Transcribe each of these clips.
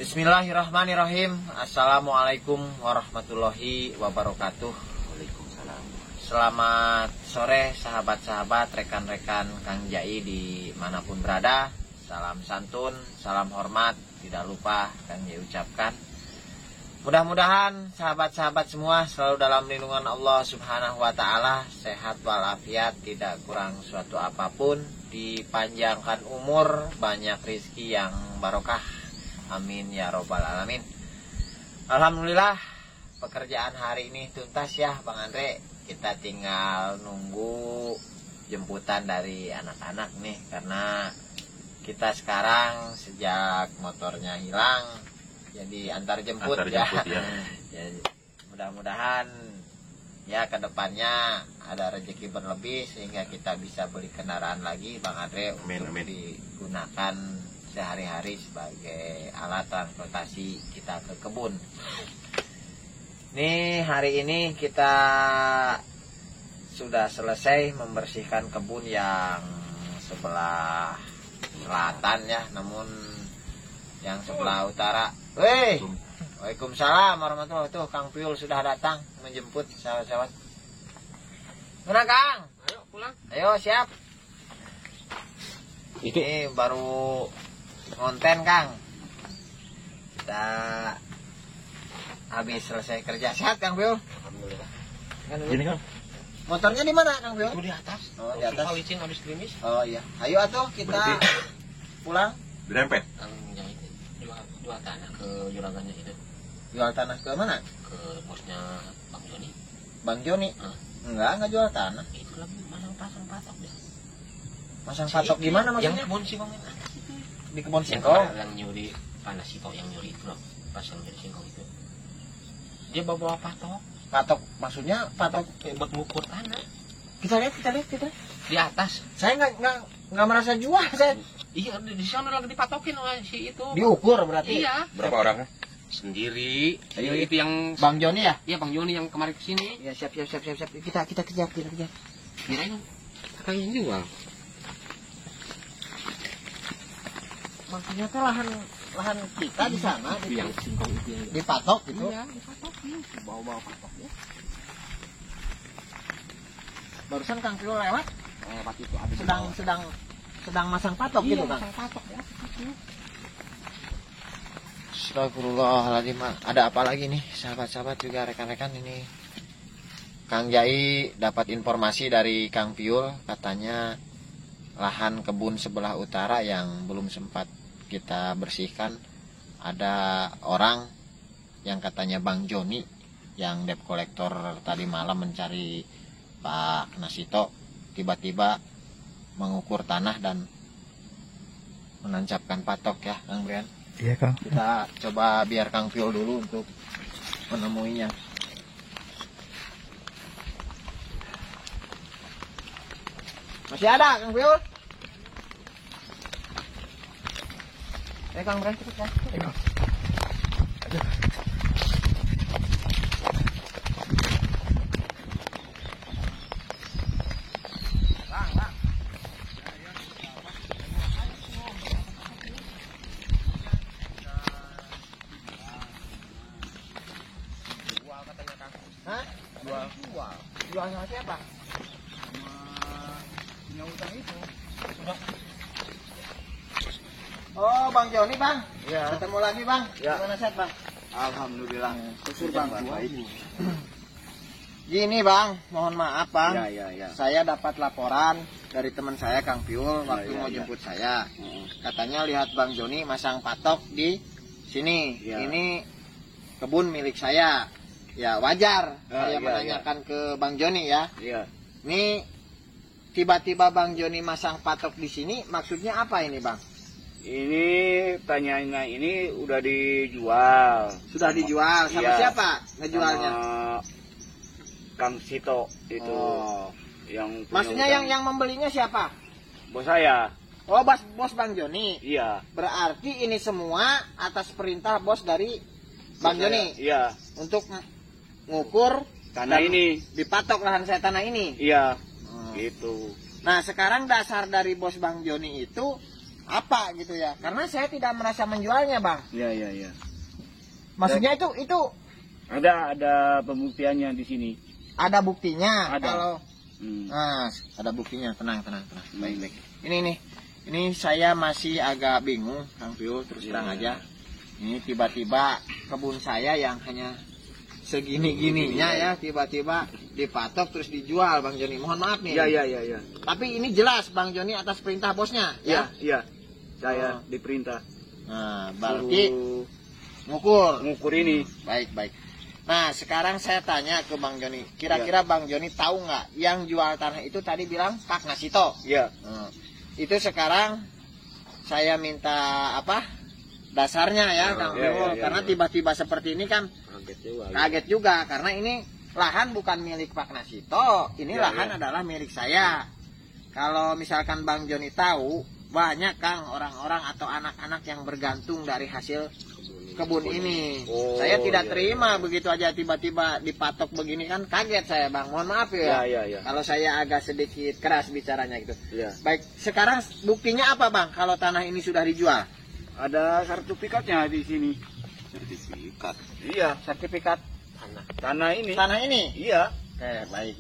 Bismillahirrahmanirrahim. Assalamualaikum warahmatullahi wabarakatuh. Waalaikumsalam. Selamat sore sahabat-sahabat, rekan-rekan Kang Jai dimanapun berada. Salam santun, salam hormat, tidak lupa Kang Jai ucapkan. Mudah-mudahan sahabat-sahabat semua selalu dalam lindungan Allah Subhanahu wa Ta'ala, sehat walafiat, tidak kurang suatu apapun, dipanjangkan umur, banyak rizki yang barokah. Amin ya robbal alamin. Alhamdulillah pekerjaan hari ini tuntas ya Bang Andre. Kita tinggal nunggu jemputan dari anak-anak nih, karena kita sekarang sejak motornya hilang jadi antar jemput ya. Jadi mudah-mudahan ya kedepannya ada rezeki berlebih sehingga kita bisa beli kendaraan lagi Bang Andre untuk digunakan sehari-hari sebagai alat transportasi kita ke kebun. Nih hari ini kita sudah selesai membersihkan kebun yang sebelah selatan ya, namun yang sebelah utara. Weh, waalaikumsalam warahmatullahi wabarakatuh. Kang Piul sudah datang menjemput sahabat-sahabat. Mana Kang? Ayo pulang. Ayo siap. Ini baru konten Kang, kita habis selesai kerja. Sehat Kang Piul? Alhamdulillah. Ini Kang, motornya di mana Kang Piul? Itu di atas. Oh di atas. Licin habis gerimis. Oh iya. Ayo atuh kita pulang. Dirempet. Kang Jai jual tanah ke juragannya itu. Jual tanah ke mana? Ke bosnya Bang Joni. Bang Joni? Enggak jual tanah. Itu lagi pasang patok dia. Pasang patok gimana maksudnya? Yang kebun singkong itu. Di kebun Yang singkong. yang nyuri panas singkong, yang nyuri itu loh. Pas yang nyuri singkong itu. Dia bawa patok. Patok maksudnya patok Buat mengukur tanah. kita lihat. Di atas. Saya nggak merasa jual saya. Iya, di sana lagi dipatokin oleh si itu. Diukur berarti. Iya. Berapa orangnya? Sendiri. Ayo, Itu yang Bang Joni ya? Iya, Bang Joni yang kemarin kesini. Ya siap. Kita kejar. Kirain kakaknya jual. Maksudnya teh lahan kita di sana Itu yang singkong itu yang dipatok gitu. iya, dipatokin. Bawa patok ya. Barusan Kang Piul lewat Lewat itu ada sedang masang patok gitu Kang. Masang patok ya. Astagfirullahaladzim. Ada apa lagi nih sahabat-sahabat juga rekan-rekan ini. Kang Jai dapat informasi dari Kang Piul, katanya lahan kebun sebelah utara yang belum sempat kita bersihkan, ada orang yang katanya Bang Joni yang debt collector tadi malam mencari Pak Nasito, tiba-tiba mengukur tanah dan menancapkan patok ya Kang Brian. Iya Kang. Kita coba biar Kang Piul dulu untuk menemuinya. Masih ada Kang Piul? Kang Brian cepet ya. Bang. Jual katanya Kang. Hah? Jual. Jual sama siapa? Punya utang itu. Oh, Bang Joni, Bang. Iya. Ketemu lagi, Bang. Ya. Gimana sehat, Bang? Alhamdulillah. Syukur, Bang. Ini. Gini, Bang, mohon maaf, Bang. Ya. Saya dapat laporan dari teman saya, Kang Piul, waktu mau ya. jemput saya. Katanya lihat Bang Joni masang patok di sini. Ya. Ini kebun milik saya. Ya, wajar saya iya, menanyakan ke Bang Joni ya. Iya. Ini tiba-tiba Bang Joni masang patok di sini, maksudnya apa ini, Bang? Ini tanyanya ini udah dijual. Sudah dijual sama Iya. siapa ngejualnya? Sama Kang Sito itu Oh. yang punya Maksudnya utang. yang membelinya siapa? Bos saya. Oh, bos Bang Joni. Iya. Berarti ini semua atas perintah bos dari Bang Bos saya. Joni Iya. untuk ngukur Tanah dan ini. dipatok lahan saya tanah ini. Iya. Hmm. Gitu. Nah, sekarang dasar dari bos Bang Joni itu apa gitu ya. Karena saya tidak merasa menjualnya, Bang. Iya. Maksudnya itu Ada pembuktiannya di sini. ada buktinya. Ada. Kalau nah, ada buktinya. Tenang. Baik. Ini saya masih agak bingung, Kang Piul, terus terang aja. Ini tiba-tiba kebun saya yang hanya segini-gininya ya, tiba-tiba dipatok terus dijual, Bang Joni. Mohon maaf nih. Iya. Tapi ini jelas Bang Joni atas perintah bosnya, ya? Iya. Saya diperintah. Nah, berarti ngukur ini. Baik. Nah, sekarang saya tanya ke Bang Joni. Kira-kira Bang Joni tahu nggak yang jual tanah itu tadi bilang Pak Nasito? Iya. Nah, itu sekarang saya minta apa? Dasarnya ya, Kang Piul. Karena tiba-tiba seperti ini kan kaget juga. Karena ini lahan bukan milik Pak Nasito. Ini lahan adalah milik saya. Kalau misalkan Bang Joni tahu, banyak Kang orang-orang atau anak-anak yang bergantung dari hasil kebun ini. Saya tidak terima begitu aja tiba-tiba dipatok begini, kan kaget saya, Bang. Mohon maaf ya. Iya. Kalau saya agak sedikit keras bicaranya gitu. Iya. Baik, sekarang buktinya apa, Bang? Kalau tanah ini sudah dijual? Ada sertifikatnya di sini. Sertifikat. Iya. Sertifikat Tanah ini. tanah ini. Iya. Oke,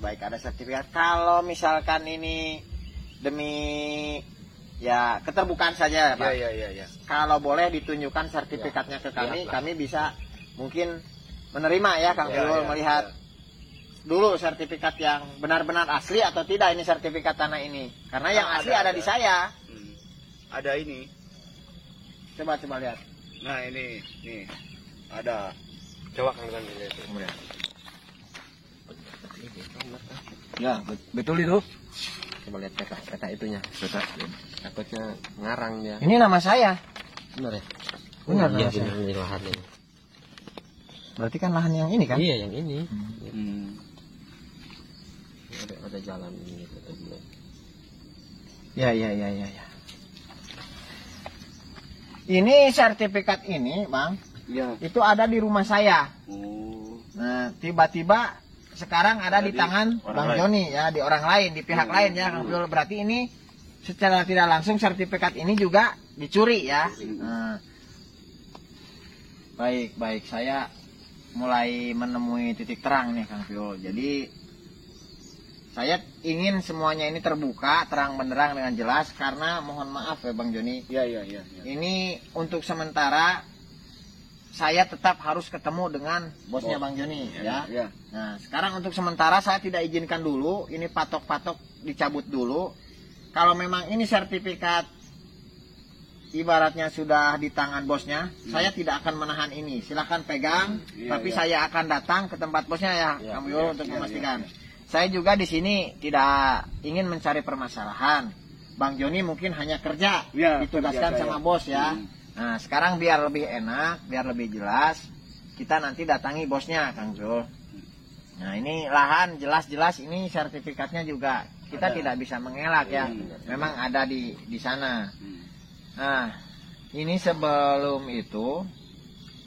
baik ada sertifikat. Kalau misalkan ini demi ya keterbukaan saja, Pak. Iya. Kalau boleh ditunjukkan sertifikatnya ke kami bisa mungkin menerima ya, Kang Piul, melihat dulu sertifikat yang benar-benar asli atau tidak ini sertifikat tanah ini. Karena yang asli ada di saya. Ada ini. Coba lihat. Nah, ini nih. Ada. Coba Kang lihat. Ya, betul itu. Coba lihat peta itunya. Takutnya ngarang dia. Ini nama saya. Benar ya? Benar, Iya, nama saya. ini lahan ini. Berarti kan lahan yang ini kan? Iya, yang ini. Hmm. Ada jalan ini gitu. Ya. Ini sertifikat ini, Bang. Iya. Itu ada di rumah saya. Oh. Nah, tiba-tiba sekarang ada di tangan Bang Joni ya, di orang lain, di pihak lain ya, Kang Piul. Berarti ini secara tidak langsung sertifikat ini juga dicuri ya. Nah, baik, saya mulai menemui titik terang nih, Kang Piul. Jadi saya ingin semuanya ini terbuka, terang benderang dengan jelas, karena mohon maaf ya Bang Joni. Iya. Ini untuk sementara saya tetap harus ketemu dengan bosnya Bang Joni ya. Nah, sekarang untuk sementara saya tidak izinkan dulu, ini patok-patok dicabut dulu. Kalau memang ini sertifikat ibaratnya sudah di tangan bosnya, saya tidak akan menahan ini. Silahkan pegang, tapi saya akan datang ke tempat bosnya ya, Kang Piul, untuk memastikan. Saya juga di sini tidak ingin mencari permasalahan. Bang Joni mungkin hanya kerja, ditugaskan sama bos ya. Nah, sekarang biar lebih enak, biar lebih jelas, kita nanti datangi bosnya, Kang Piul. Nah, ini lahan jelas-jelas ini sertifikatnya juga kita tidak bisa mengelak ya. Memang ada di sana. Nah, ini sebelum itu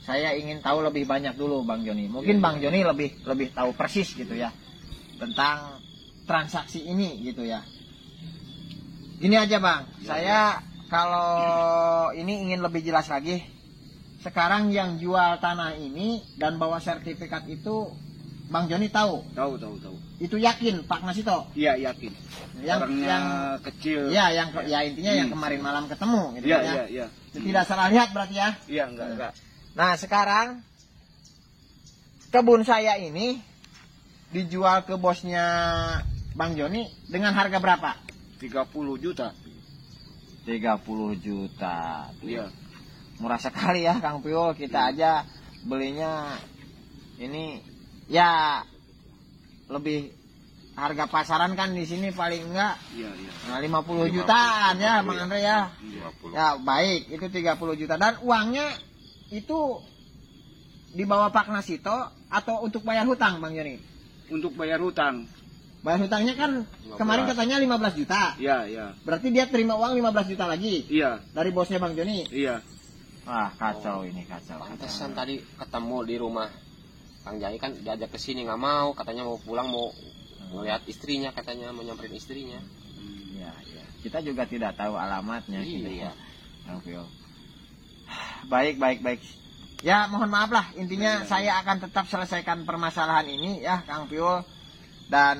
saya ingin tahu lebih banyak dulu Bang Joni. Mungkin Bang Joni lebih tahu persis gitu ya tentang transaksi ini gitu ya. Ini aja Bang, saya kalau ini ingin lebih jelas lagi. Sekarang yang jual tanah ini dan bawa sertifikat itu Bang Joni tahu? Tahu. Itu yakin Pak Nasito? Iya, yakin. Orangnya kecil. Ya, intinya yang kemarin malam ketemu gitu ya. Iya. Tidak salah lihat berarti ya? Iya, enggak. Nah, sekarang kebun saya ini dijual ke bosnya Bang Joni dengan harga berapa? 30 juta. 30 juta. Iya. Murah sekali ya Kang Piul, kita aja belinya ini ya lebih harga pasaran kan di sini paling enggak. Iya. Nah, 50 jutaan ya Bang Andre ya. 50. Ya, baik, itu 30 juta dan uangnya itu dibawa Pak Nasito atau untuk bayar hutang Bang Joni? Untuk bayar hutang. Bayar hutangnya kan 15. Kemarin katanya 15 juta. Iya. Berarti dia terima uang 15 juta lagi. Iya. Dari bosnya Bang Joni. Iya. Wah, kacau ini, kacau. Pantesan tadi ketemu di rumah Kang Jai kan diajak ke sini nggak mau, katanya mau pulang mau melihat istrinya, katanya mau nyamperin istrinya. Iya. Kita juga tidak tahu alamatnya. Iya. Kang Pio. Baik. Ya mohon maaf lah, intinya saya akan tetap selesaikan permasalahan ini ya Kang Pio. Dan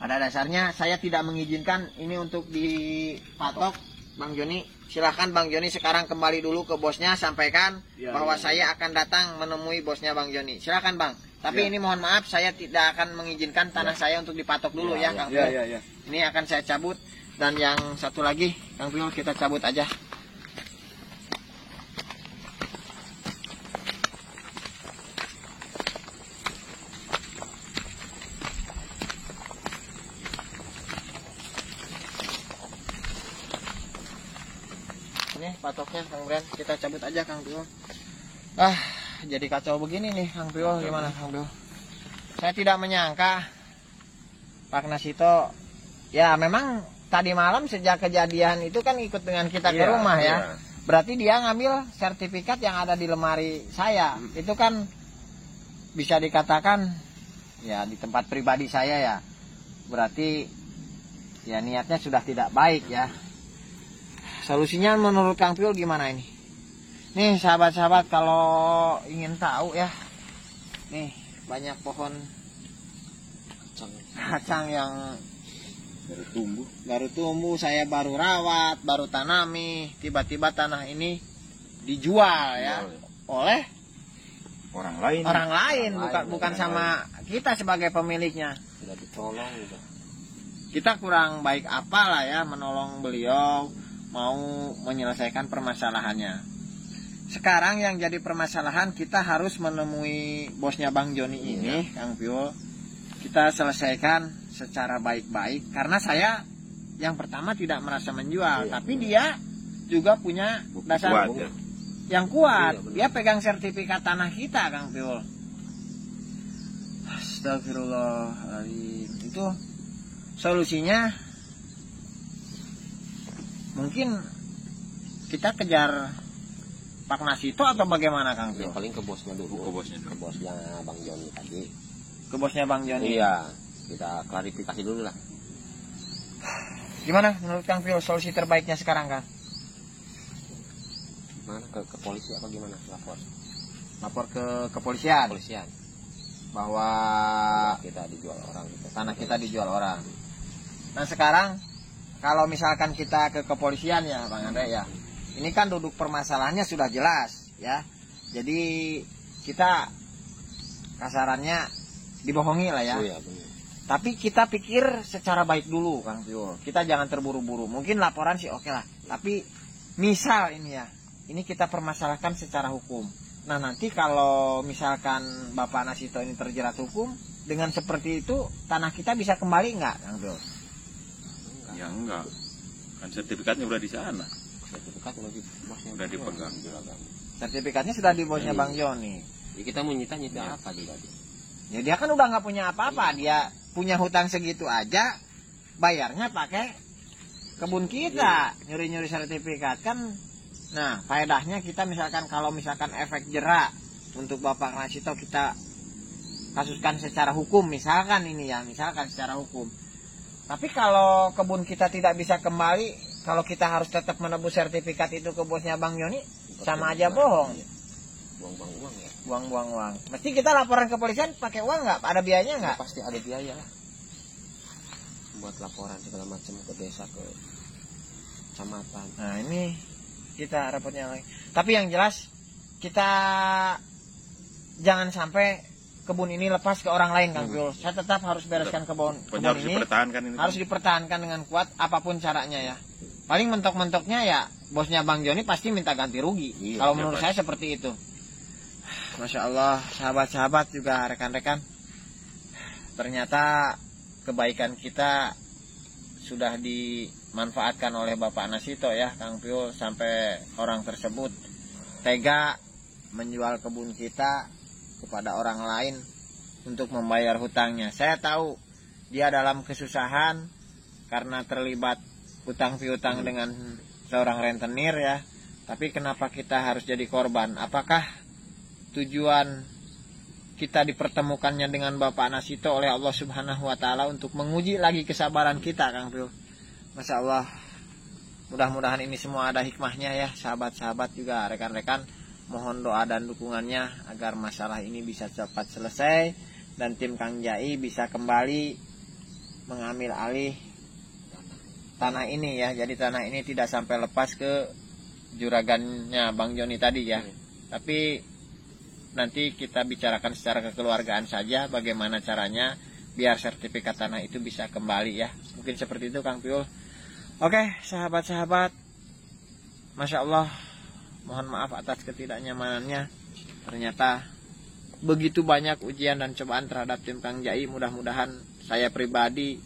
pada dasarnya saya tidak mengizinkan ini untuk dipatok Bang Joni. Silahkan Bang Joni sekarang kembali dulu ke bosnya, sampaikan bahwa saya akan datang menemui bosnya Bang Joni. Silahkan Bang. Tapi ini mohon maaf, saya tidak akan mengizinkan tanah saya untuk dipatok dulu ya Kang Pio. Ini akan saya cabut. Dan yang satu lagi Kang Pio, kita cabut aja. Ini patoknya Kang Bren, kita cabut aja Kang Pio. Jadi kacau begini nih Kang Pio, gimana Kang Pio? Saya tidak menyangka Pak Nasito, ya memang tadi malam sejak kejadian itu kan ikut dengan kita ke rumah ya. Berarti dia ngambil sertifikat yang ada di lemari saya. Itu kan bisa dikatakan ya di tempat pribadi saya ya. Berarti ya niatnya sudah tidak baik ya. Solusinya menurut Kang Pio gimana ini? Nih sahabat-sahabat, kalau ingin tahu ya, nih banyak pohon kacang yang baru tumbuh, saya baru rawat, baru tanami, tiba-tiba tanah ini dijual ya oleh orang lain, bukan sama kita sebagai pemiliknya. Tidak ditolong gitu. Kita kurang baik apalah ya menolong beliau mau menyelesaikan permasalahannya. Sekarang yang jadi permasalahan, kita harus menemui bosnya Bang Joni ini, Kang Pio. Kita selesaikan secara baik-baik, karena saya yang pertama tidak merasa menjual, tapi dia juga punya dasar yang kuat. Dia pegang sertifikat tanah kita, Kang Pio. Astagfirullahaladzim. Itu solusinya mungkin kita kejar Pak Nasito atau bagaimana Kang Pio? Paling ke bosnya dulu. Ke bosnya Bang Joni tadi. Ke bosnya Bang Joni. Iya, kita klarifikasi dulu lah. Gimana menurut Kang Pio solusi terbaiknya sekarang Kang? Mana ke polisi apa gimana Lapor ke kepolisian. Bahwa kita dijual orang gitu. Tanah kita dijual orang. Nah sekarang kalau misalkan kita ke kepolisian ya Bang Andre ya, ini kan duduk permasalahannya sudah jelas ya. Jadi kita kasarannya dibohongi lah ya. Tapi kita pikir secara baik dulu Kang Pio. Kita jangan terburu-buru. Mungkin laporan sih oke lah. Tapi misal ini ya, ini kita permasalahkan secara hukum. Nah nanti kalau misalkan Bapak Nasito ini terjerat hukum, dengan seperti itu tanah kita bisa kembali nggak Kang Pio? Ya enggak, kan sertifikatnya udah di sana. Sertifikat udah dipegang. Sertifikatnya sudah di bosnya Bang Joni. Ya, kita mau nyita apa juga? Ya dia kan udah nggak punya apa-apa, dia punya hutang segitu aja, bayarnya pakai kebun kita, nyuri-nyuri sertifikat kan. Nah faedahnya kita misalkan kalau misalkan efek jerak untuk Bapak Nasito kita kasuskan secara hukum, misalkan ini ya, misalkan secara hukum. Tapi kalau kebun kita tidak bisa kembali, kalau kita harus tetap menebus sertifikat itu ke bosnya Bang Joni, sama aja bohong. Buang-buang uang ya. Buang-buang uang. Mesti kita laporan ke polisian pakai uang nggak? Ada biayanya nggak? Pasti ada biaya lah. Buat laporan segala macam ke desa, ke kecamatan. Nah ini kita rapotnya lagi. Tapi yang jelas kita jangan sampai kebun ini lepas ke orang lain Kang Pio. Saya tetap harus bereskan kebun harus ini. Harus dipertahankan dengan kuat apapun caranya ya. Paling mentok-mentoknya ya bosnya Bang Joni pasti minta ganti rugi. Kalau menurut saya seperti itu. Masya Allah, sahabat-sahabat juga rekan-rekan. Ternyata kebaikan kita sudah dimanfaatkan oleh Bapak Nasito ya Kang Pio, sampai orang tersebut tega menjual kebun kita kepada orang lain untuk membayar hutangnya. Saya tahu dia dalam kesusahan karena terlibat hutang piutang dengan seorang rentenir ya. Tapi kenapa kita harus jadi korban? Apakah tujuan kita dipertemukannya dengan Bapak Nasito oleh Allah Subhanahu wa taala untuk menguji lagi kesabaran kita Kang Pio? Masya Allah. Mudah-mudahan ini semua ada hikmahnya ya, sahabat-sahabat juga rekan-rekan. Mohon doa dan dukungannya agar masalah ini bisa cepat selesai dan tim Kang Jai bisa kembali mengambil alih tanah ini ya. Jadi tanah ini tidak sampai lepas ke juragannya Bang Joni tadi ya. Tapi nanti kita bicarakan secara kekeluargaan saja bagaimana caranya biar sertifikat tanah itu bisa kembali ya. Mungkin seperti itu Kang Piul. Oke, sahabat-sahabat, Masya Allah, mohon maaf atas ketidaknyamanannya. Ternyata begitu banyak ujian dan cobaan terhadap tim Kang Jai. Mudah-mudahan saya pribadi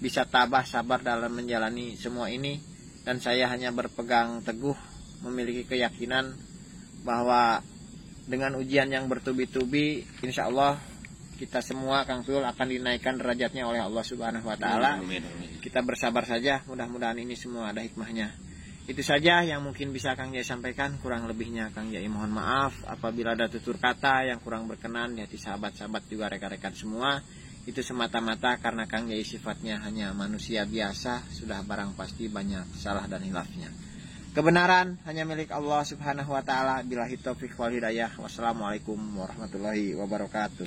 bisa tabah sabar dalam menjalani semua ini. Dan saya hanya berpegang teguh, memiliki keyakinan bahwa dengan ujian yang bertubi-tubi, insya Allah kita semua Kang Piul akan dinaikkan derajatnya oleh Allah Subhanahu wa Ta'ala. Kita bersabar saja, mudah-mudahan ini semua ada hikmahnya. Itu saja yang mungkin bisa Kang Jai sampaikan. Kurang lebihnya Kang Jai mohon maaf apabila ada tutur kata yang kurang berkenan di hati sahabat-sahabat juga rekan-rekan semua. Itu semata-mata karena Kang Jai sifatnya hanya manusia biasa, sudah barang pasti banyak salah dan hilafnya. Kebenaran hanya milik Allah Subhanahu wa Ta'ala. Billahi taufiq wal hidayah. Wassalamualaikum warahmatullahi wabarakatuh.